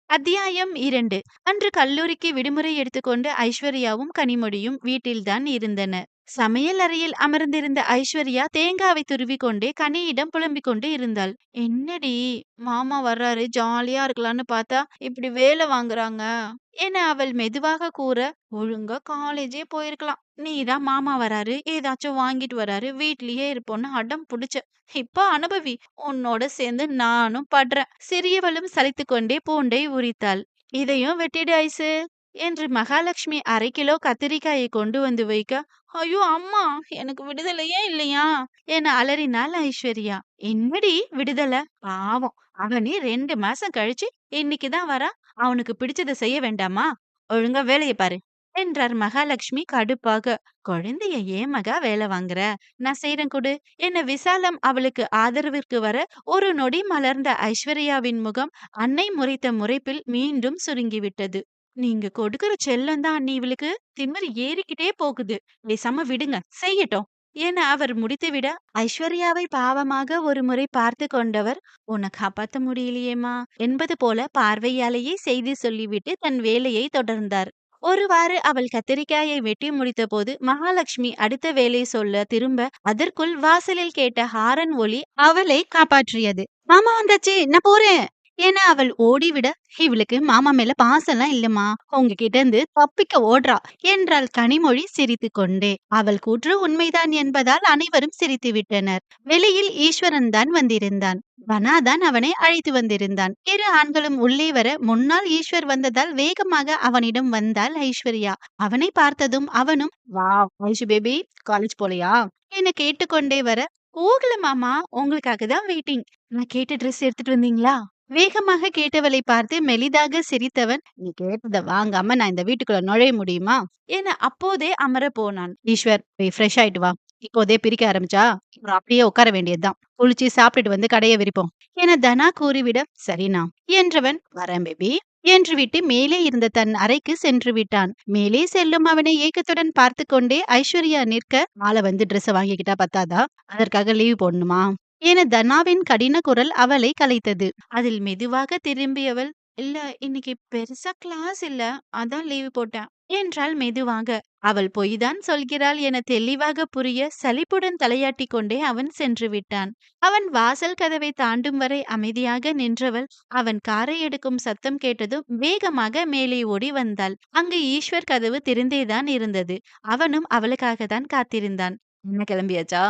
அத்தியாயம் 2. அன்று கல்லூரிக்கு விடுமுறை எடுத்துக்கொண்டு ஐஸ்வர்யாவும் கனிமொழியும் வீட்டில்தான் இருந்தனர். சமையல் அறையில் அமர்ந்திருந்த ஐஸ்வர்யா தேங்காவை துருவிக் கொண்டே கனியிடம் புலம்பிக் கொண்டு இருந்தாள். என்னடி, மாமா வர்றாரு, ஜாலியா இருக்கலாம்னு பார்த்தா இப்படி வேலை வாங்குறாங்க என அவள் மெதுவாக கூற, ஒழுங்கா காலேஜே போயிருக்கலாம். நீதான் மாமா வராரு, ஏதாச்சும் வாங்கிட்டு வராரு, வீட்லயே இருப்போம்னு அடம் புடிச்ச. இப்ப அனுபவி, உன்னோட சேர்ந்து நானும் படுறேன். சிறியவளும் சலித்துக்கொண்டே பூண்டை உரித்தாள். இதையும் வெட்டிடு ஐசு என்று மகாலட்சுமி 1/2 கிலோ கத்திரிக்காயை கொண்டு வந்து வைக்க, ஐயோ அம்மா, எனக்கு விடுதலையே இல்லையா என அலறினாள் ஐஸ்வர்யா. என்னடி விடுதலை? பாவம், அவனே 2 மாசம் கழிச்சு இன்னைக்குதான் வரா. அவனுக்கு பிடிச்சதை செய்ய வேண்டாமா? ஒழுங்கா வேலையை பாரு என்றார் மகாலட்சுமி கடுப்பாக. குழந்தைய ஏன் மகா வேலை வாங்குற? நான் செய்றேன் கொடு என விசாலம் அவளுக்கு ஆதரவிற்கு வர, ஒரு நொடி மலர்ந்த ஐஸ்வர்யாவின் முகம் அன்னை முறைத்த முறைப்பில் மீண்டும் சுருங்கிவிட்டது. நீங்க கொடுக்கிற செல்லம் தான் அண்ணி, இவளுக்கு திமிரு ஏறிக்கிட்டே போகுது. பேசாம விடுங்க, செய்யட்டும் என அவர் முடித்துவிட, ஐஸ்வர்யாவை பாவமாக ஒரு முறை பார்த்து கொண்டவர், உன்னை காப்பாத்த முடியலையேம்மா என்பது போல பார்வையாலேயே செய்தி சொல்லிவிட்டு தன் வேலையை தொடர்ந்தார். ஒருவாறு அவள் கத்திரிக்காயை வெட்டி முடித்தபோது மகாலட்சுமி அடுத்த வேலை சொல்ல திரும்ப, அதற்குள் வாசலில் கேட்ட ஹாரன் ஒலி அவளை காப்பாற்றியது. மாமா வந்தாச்சு, நான் போறேன் என அவள் ஓடிவிட, இவளுக்கு மாமா மேல பாசம்லாம் இல்லம்மா, உங்ககிட்ட இருந்து தப்பிக்க ஓடுறா என்றாள் கனிமொழி சிரித்து கொண்டே. அவள் கூற்று உண்மைதான் என்பதால் அனைவரும் சிரித்து விட்டனர். வெளியில் ஈஸ்வரன் தான் வந்திருந்தான். வனாதான் அவனை அழைத்து வந்திருந்தான். இரு ஆண்களும் உள்ளே வர, முன்னால் ஈஸ்வர் வந்ததால் வேகமாக அவனிடம் வந்தாள் ஐஸ்வர்யா. அவனை பார்த்ததும் அவனும், வாவ் ஐஷு பேபி, காலேஜ் போலையா என கேட்டுக்கொண்டே வர, போகல மாமா, உங்களுக்காக தான் வெயிட்டிங். நான் கேட்ட ட்ரெஸ் எடுத்துட்டு வந்தீங்களா? வேகமாக கேட்டவளை பார்த்து மெலிதாக சிரித்தவன், நீ கேட்டத வாங்காம நான் இந்த வீட்டுக்குள்ள நுழைய முடியுமா என அப்போதே அமர போனான். ஈஸ்வர், போய் ஃப்ரெஷ் ஆயிட்டு வா. இப்போதே பிரிக்க ஆரம்பிச்சா அப்புறம் அப்படியே உட்கார வேண்டியதுதான். குளிச்சு சாப்பிட்டுட்டு வந்து கடைய விரிப்போம் என தனா கூறிவிட, சரிண்ணா என்றவன், வரேன் பேபி என்று விட்டு மேலே இருந்த தன் அறைக்கு சென்று விட்டான். மேலே செல்லும் அவனை ஏக்கத்துடன் பார்த்து கொண்டே ஐஸ்வர்யா நிற்க, ஆளை வந்து ட்ரெஸ் வாங்கிக்கிட்டா பத்தாதா, அதற்காக லீவ் போடணுமா என தனாவின் கடின குரல் அவளை கலைத்தது. அதில் மெதுவாக திரும்பியவள், இல்ல, இன்னைக்கு பெருசா கிளாஸ் இல்ல, அதான் லீவு போட்டேன் என்றாள் மெதுவாக. அவள் பொய்தான் சொல்கிறாள் என தெளிவாக புரிய சலிப்புடன் தலையாட்டி கொண்டே அவன் சென்று விட்டான். அவன் வாசல் கதவை தாண்டும் வரை அமைதியாக நின்றவள், அவன் காரை எடுக்கும் சத்தம் கேட்டதும் வேகமாக மேலே ஓடி வந்தாள். அங்கு ஈஸ்வர் கதவு திறந்தேதான் இருந்தது. அவனும் அவளுக்காக தான் காத்திருந்தான். என்ன, கிளம்பியாச்சா?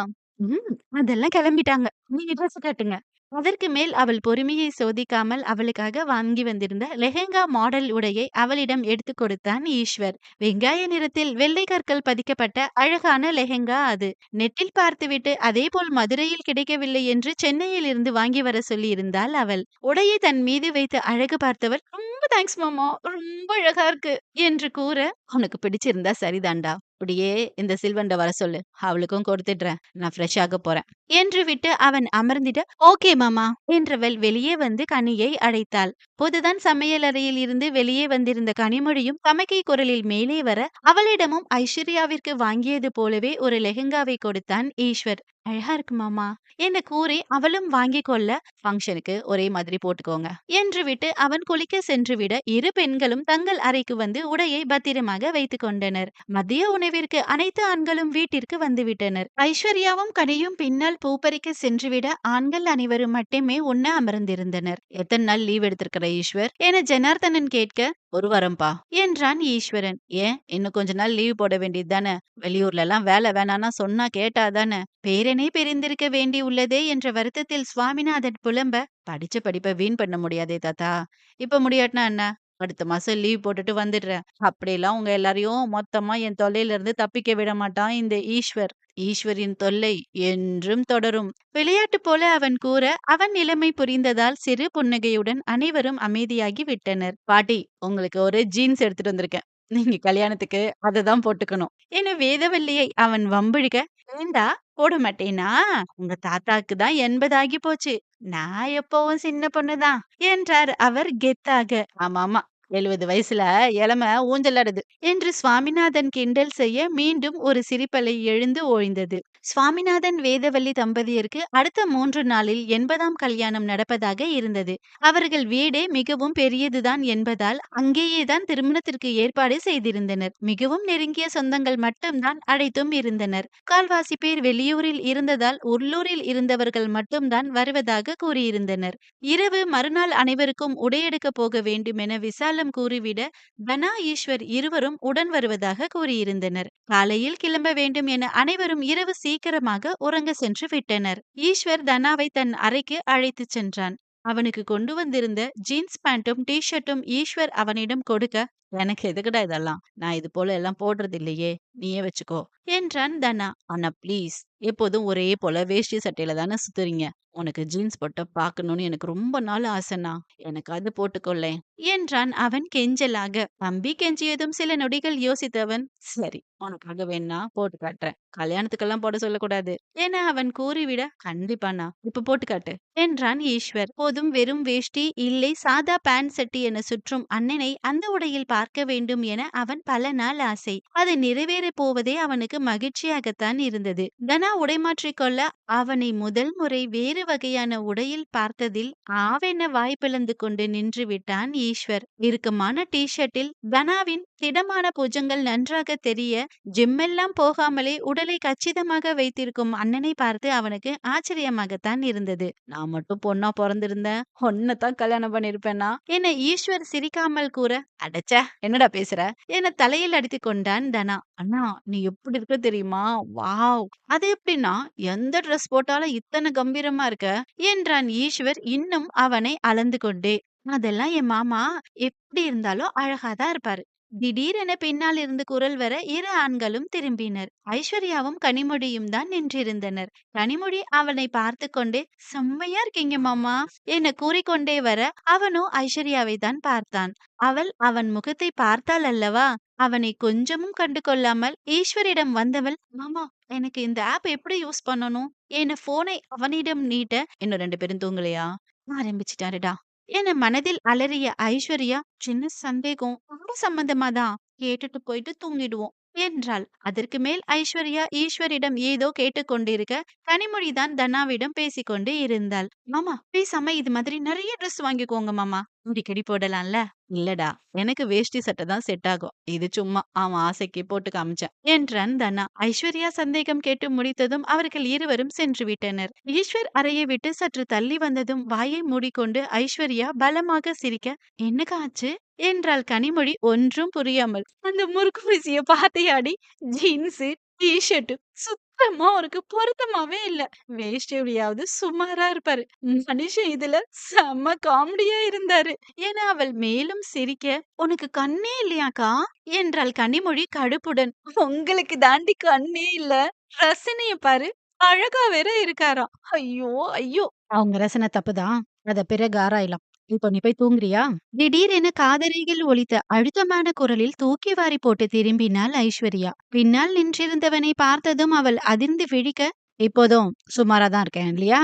அதெல்லாம் கிளம்பிட்டாங்க. நீங்க ட்ரெஸ் கட்டுங்க. அதற்கு மேல் அவள் பொறுமையை சோதிக்காமல் அவளுக்காக வாங்கி வந்திருந்த லெஹெங்கா மாடல் உடையை அவளிடம் எடுத்து கொடுத்தான் ஈஸ்வர். வெங்காய நிறத்தில் வெள்ளை கற்கள் பதிக்கப்பட்ட அழகான லெஹெங்கா அது. நெட்டில் பார்த்துவிட்டு அதேபோல் மதுரையில் கிடைக்கவில்லை என்று சென்னையில் இருந்து வாங்கி வர சொல்லி இருந்தாள் அவள். உடையை தன் மீது வைத்து அழகு பார்த்தவள், ரொம்ப தேங்க்ஸ் மாமா, ரொம்ப அழகா இருக்கு என்று கூற, உனக்கு பிடிச்சிருந்தா சரிதான்டா, அப்படியே இந்த சில்வண்ட வர சொல்லு, அவளுக்கும் கொடுத்துடுறேன், நான் ஃப்ரெஷ் ஆக போறேன் என்று விட்டு அவன் அமர்ந்திட, ஓகே மாமா என்றவள் வெளியே வந்து கனியை அழைத்தாள். பொதுதான் சமையலறையில் இருந்து வெளியே வந்திருந்த கனிமொழியும் தமக்கை குரலில் மேலே வர, அவளிடமும் ஐஸ்வர்யாவிற்கு வாங்கியது போலவே ஒரு லெஹெங்காவை கொடுத்தான் ஈஸ்வர். அழகா இருக்கு மாமா என கூறி அவளும் வாங்கி கொள்ள, ஃபங்க்ஷனுக்கு ஒரே மாதிரி போட்டுக்கோங்க என்று விட்டு அவன் குளிக்க சென்று விட, இரு பெண்களும் தங்கள் அறைக்கு வந்து உடையை பத்திரமாக வைத்துக் கொண்டனர். மதிய உணவிற்கு அனைத்து ஆண்களும் வீட்டிற்கு வந்துவிட்டனர். ஐஸ்வர்யாவும் கனியும் பின்னால் பூப்பறிக்க சென்றுவிட, ஆண்கள் அனைவரும் மட்டுமே உண்ண அமர்ந்திருந்தனர். எத்தனை நாள் லீவ் எடுத்திருக்கிற ஈஸ்வர் என ஜனார்தனன் கேட்க, ஒரு வாரம்பா என்றான் ஈஸ்வரன். ஏன், இன்னும் கொஞ்ச நாள் லீவ் போட வேண்டியது தானே? வெளியூர்ல எல்லாம் வேலை வேணான்னா சொன்னா கேட்டாதானே? பேரனே பிரிந்திருக்க வேண்டி உள்ளதே என்ற வருத்தத்தில் சுவாமிநாதன் புலம்ப, படிச்ச படிப்பை வீண் பண்ண முடியாதே தாத்தா. இப்ப முடியாட்டினா என்ன, அடுத்த மாசம் லீவ் போட்டுட்டு வந்துடுறேன். அப்படியெல்லாம் உங்க எல்லாரையும் மொத்தமா என் தொல்லையில இருந்து தப்பிக்க விட மாட்டான் இந்த ஈஸ்வர். ஈஸ்வரின் தொல்லை என்றும் தொடரும். விளையாட்டு போல அவன் கூற, அவன் நிலைமை புரிந்ததால் சிறு புன்னகையுடன் அனைவரும் அமைதியாகி விட்டனர். பாட்டி, உங்களுக்கு ஒரு ஜீன்ஸ் எடுத்துட்டு வந்திருக்கேன். நீங்க கல்யாணத்துக்கு அததான் போட்டுக்கணும் என வேதவல்லியை அவன் வம்பிழுக்க, ஏண்டா போட மாட்டேனா? உங்க தாத்தாக்கு தான் 80 ஆகி போச்சு. நான் எப்பவும் சின்ன பொண்ணுதான் என்றார் அவர் கெத்தாக. ஆமா ஆமா, 70 வயசுல இளம ஊஞ்சலாடுது என்று சுவாமிநாதன் கிண்டல் செய்ய மீண்டும் ஒரு சிரிப்பலை எழுந்து ஓய்ந்தது. சுவாமிநாதன் வேதவல்லி தம்பதியருக்கு அடுத்த 3 நாளில் 80ஆம் கல்யாணம் நடப்பதாக இருந்தது. அவர்கள் வீடே மிகவும் பெரியதுதான் என்பதால் அங்கேயே தான் திருமணத்திற்கு ஏற்பாடு செய்திருந்தனர். மிகவும் நெருங்கிய சொந்தங்கள் மட்டும்தான் அழைத்தும் இருந்தனர். கால்வாசி பேர் வெளியூரில் இருந்ததால் உள்ளூரில் இருந்தவர்கள் மட்டும்தான் வருவதாக கூறியிருந்தனர். இரவு மறுநாள் அனைவருக்கும் உடையெடுக்கப் போக வேண்டுமென விசாலம் கூறிவிட தனா ஈஸ்வர் இருவரும் உடன் வருவதாக கூறியிருந்தனர். காலையில் கிளம்ப வேண்டும் என அனைவரும் இரவு சீக்கிரமாக உறங்க சென்று விட்டனர். ஈஸ்வர் தனாவை தன் அறைக்கு அழைத்துச் சென்றான். அவனுக்கு கொண்டு வந்திருந்த ஜீன்ஸ் பேண்ட்டும் டி ஷர்ட்டும் ஈஸ்வர் அவனிடம் கொடுக்க, எனக்கு எதுக்குடா இதெல்லாம், நான் இது போல எல்லாம் போடுறது இல்லையே, நீயே வச்சுக்கோ என்றான் தனா. ஆனா ப்ளீஸ், எப்போதும் ஒரே போல வேஷ்டி சட்டையில தானே சுத்துறீங்க, உனக்கு ஜீன்ஸ் போட்ட பாக்கணும்னு எனக்கு ரொம்ப நாள் ஆசைனா, எனக்கு அது போட்டுக்கொள்ளேன் என்றான் அவன் கெஞ்சலாக. தம்பி கெஞ்சியதும் சில நொடிகள் யோசித்தவன், சரி உனக்காக வேணா போட்டு காட்டுறேன், கல்யாணத்துக்கெல்லாம் போட சொல்லக்கூடாது என அவன் கூறிவிட, கண்டிப்பாண்ணா இப்ப போட்டு காட்டு என்றான் ஈஸ்வர். போதும் வெறும் வேஷ்டி இல்லை சாதா பேண்ட் செட்டி என சுற்றும் அண்ணனை அந்த உடையில் பார்க்க வேண்டும் என அவன் பல நாள் ஆசை. அது நிறைவேறப் போவதே அவனுக்கு மகிழ்ச்சியாகத்தான் இருந்தது. தனா உடைமாற்றிக் கொள்ள அவனை முதல் முறை வேறு வகையான உடையில் பார்த்ததில் ஆவென வாய் பிளந்து கொண்டு நின்று விட்டான் ஈஸ்வர். இறுக்கமான டி ஷர்ட்டில் தனாவின் திடமான புஜங்கள் நன்றாக தெரிய ஜிம்மெல்லாம் போகாமலே உடலை கச்சிதமாக வைத்திருக்கும் அண்ணனை பார்த்து அவனுக்கு ஆச்சரியமாகத்தான் இருந்தது. நான் மட்டும் பொண்ணா பிறந்திருந்தேன், ஒன்னதான் கல்யாணம் பண்ணிருப்பேனா என ஈஸ்வர் சிரிக்காமல் கூற, அடச்ச என்னடா பேசுற என தலையில் அடித்துக் கொண்டான் தனா. அண்ணா நீ எப்படி இருக்க தெரியுமா, வாவ், அது எப்படின்னா எந்த ட்ரெஸ் போட்டாலும் இத்தனை கம்பீரமா இருக்க என்றான் ஈஸ்வர் இன்னும் அவனை அளந்து கொண்டே. அதெல்லாம் என் மாமா எப்படி இருந்தாலும் அழகாதான் இருப்பாரு. திடீரென பின்னால் இருந்து குரல் வர இரு ஆண்களும் திரும்பினர். ஐஸ்வர்யாவும் கனிமொழியும் தான் நின்றிருந்தனர். கனிமொழி அவனை பார்த்து கொண்டே, செம்மையா இருக்கீங்க மாமா என கூறிக்கொண்டே வர அவனும் ஐஸ்வர்யாவை தான் பார்த்தான். அவள் அவன் முகத்தை பார்த்தாள் அல்லவா. அவனை கொஞ்சமும் கண்டு கொள்ளாமல் ஈஸ்வரிடம் வந்தவள், மாமா எனக்கு இந்த ஆப் எப்படி யூஸ் பண்ணணும் என போனை அவனிடம் நீட்ட, இன்னும் 2 பேரும் தூங்கலையா, ஆரம்பிச்சிட்டாருடா என மனதில் அலறிய ஐஸ்வர்யா, சின்ன சந்தேகம், ரொம்ப சம்பந்தமாதான், கேட்டுட்டு போயிட்டு தூங்கிடுவோம் என்றாள். அதற்கு மேல் ஐஸ்வர்யா ஈஸ்வரிடம் ஏதோ கேட்டுக்கொண்டிருக்க கனிமொழிதான் தனாவிடம் பேசிக்கொண்டு இருந்தாள். மாமா பேசாம இது மாதிரி நிறைய ட்ரெஸ் வாங்கிக்கோங்க மாமா, அடிக்கடி போடலாம்ல. இல்லடா, எனக்கு வேஷ்டி சட்டை தான் செட் ஆகும், இது சும்மா அவன் ஆசைக்கு போட்டு காமிச்சேன் என்றான் தனா. ஐஸ்வர்யா சந்தேகம் கேட்டு முடித்ததும் அவர்கள் இருவரும் சென்று விட்டனர். ஈஸ்வர் அறையை விட்டு சற்று தள்ளி வந்ததும் வாயை மூடிக்கொண்டு ஐஸ்வர்யா பலமாக சிரிக்க, என்னக்கா ஆச்சு என்றாள் கனிமொழி ஒன்றும் புரியாமல். அந்த முறுக்கு மீசைய பாத்தையாடி, ஜீன்ஸ் டி ஷர்ட் சுத்தமா அவருக்கு பொருத்தமாவே இல்ல. வேஷ்டியோடையாவது சுமாரா இருப்பாரு, மனுஷன் இதுல செம்ம காமெடியா இருந்தாரு என அவள் மேலும் சிரிக்க, உனக்கு கண்ணே இல்லையாக்கா என்றாள் கனிமொழி கடுப்புடன். உங்களுக்கு தாண்டி கண்ணே இல்ல, ரசனைய பாரு, அழகா வேற இருக்காராம். ஐயோ ஐயோ, அவங்க ரசனை தப்புதான், அத பிறகு ஆராயலாம். இப்போ நீ போய் தூங்குறியா? திடீரென காதருகில் ஒலித்த அழுத்தமான குரலில் தூக்கி வாரி போட்டு திரும்பினாள் ஐஸ்வர்யா. பின்னால் நின்றிருந்தவனை பார்த்ததும் அவள் அதிர்ந்து விழிக்க, இப்போதும் சுமாராதான் இருக்கேன் இல்லையா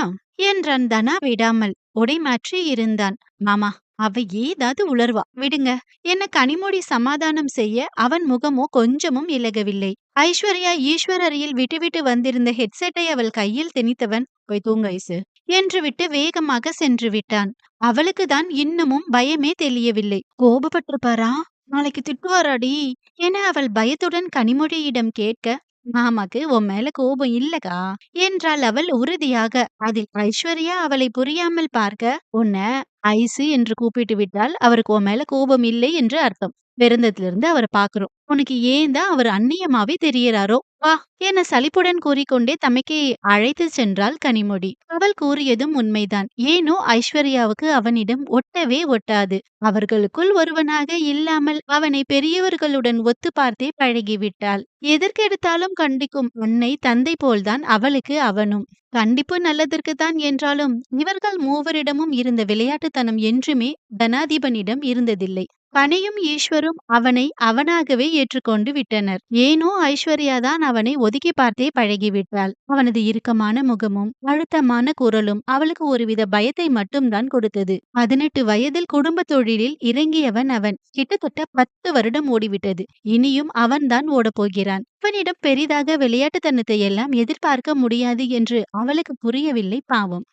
என்றான் தனா விடாமல். உடை மாற்றி இருந்தான். மாமா அவ ஏதாவது உளர்வா, விடுங்க என்ன கனிமொழி சமாதானம் செய்ய அவன் முகமோ கொஞ்சமும் இலகவில்லை. ஐஸ்வர்யா ஈஸ்வர் அறையில் விட்டுவிட்டு வந்திருந்த ஹெட்செட்டை அவள் கையில் திணித்தவன், போய் தூங்க ஐசு என்று விட்டு வேகமாக சென்று விட்டான். அவளுக்கு தான் இன்னமும் பயமே தெரியவில்லை. கோபப்பட்டிருப்பாரா, நாளைக்கு திட்டுவாராடி என அவள் பயத்துடன் கனிமொழியிடம் கேட்க, மாமாக்கு உன் மேல கோபம் இல்லக்கா என்றாள் அவள் உறுதியாக. அதில் ஐஸ்வர்யா அவளை புரியாமல் பார்க்க, உன்ன ஐசு என்று கூப்பிட்டு விட்டால் அவருக்கு உன் மேல கோபம் இல்லை என்று அர்த்தம். பிறந்ததிலிருந்து அவரை பாக்குறோம், உனக்கு ஏன் தான் அவர் அந்நியமாவே தெரியறாரோ, வா என சலிப்புடன் கூறிக்கொண்டே தமக்கே அழைத்து சென்றாள் கனிமொழி. அவள் கூறியதும் உண்மைதான். ஏனோ ஐஸ்வர்யாவுக்கு அவனிடம் ஒட்டவே ஒட்டாது. அவர்களுக்குள் ஒருவனாக இல்லாமல் அவனை பெரியவர்களுடன் ஒத்து பார்த்தே பழகிவிட்டாள். எதற்கெடுத்தாலும் கண்டிக்கும் அன்னை தந்தை போல்தான் அவளுக்கு அவனும். கண்டிப்பு நல்லதற்குத்தான் என்றாலும் இவர்கள் மூவரிடமும் இருந்த விளையாட்டுத்தனம் என்றுமே தனாதிபனிடம் இருந்ததில்லை. கனியும் ஈஸ்வரும் அவனை அவனாகவே ஏற்றுக்கொண்டு விட்டனர். ஏனோ ஐஸ்வர்யா தான் அவனை ஒதுக்கி பார்த்தே பழகிவிட்டாள். அவனது இறுக்கமான முகமும் அழுத்தமான குரலும் அவளுக்கு ஒருவித பயத்தை மட்டும்தான் கொடுத்தது. 18 வயதில் குடும்ப தொழிலில் இறங்கியவன் அவன். கிட்டத்தட்ட 10 வருடம் ஓடிவிட்டது. இனியும் அவன்தான் ஓடப்போகிறான். அவனிடம் பெரிதாக விளையாட்டுத்தனத்தை எல்லாம் எதிர்பார்க்க முடியாது என்று அவளுக்கு புரியவில்லை பாவம்.